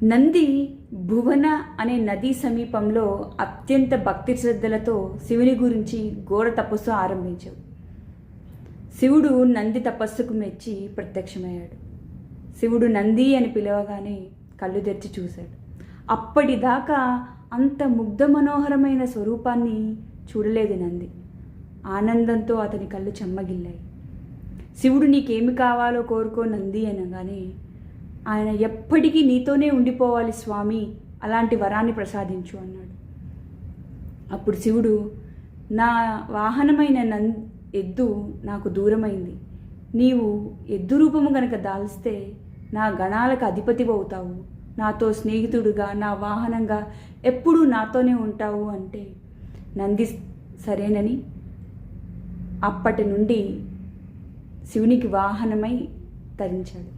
నంది భువన అనే నదీ సమీపంలో అత్యంత భక్తి శ్రద్ధలతో శివుని గురించి ఘోర తపస్సు ఆరంభించాడు. శివుడు నంది తపస్సుకు మెచ్చి ప్రత్యక్షమయ్యాడు. శివుడు నంది అని పిలవగానే కళ్ళు తెరిచి చూశాడు. అప్పటిదాకా అంత ముగ్ధ మనోహరమైన స్వరూపాన్ని చూడలేదు నంది. ఆనందంతో అతని కళ్ళు చెమ్మగిల్లాయి. శివుడు నీకేమి కావాలో కోరుకో నంది అనగానే ఆయన ఎప్పటికీ నీతోనే ఉండిపోవాలి స్వామి, అలాంటి వరాన్ని ప్రసాదించు అన్నాడు. అప్పుడు శివుడు, నా వాహనమైన ఎద్దు నాకు దూరమైంది. నీవు ఎద్దు రూపము గనక దాల్స్తే నా గణాలకు అధిపతివి అవుతావు, నాతో స్నేహితుడుగా నా వాహనంగా ఎప్పుడూ నాతోనే ఉంటావు అంటే నంది సరేనని అప్పటి నుండి శివునికి వాహనమై తరించాడు.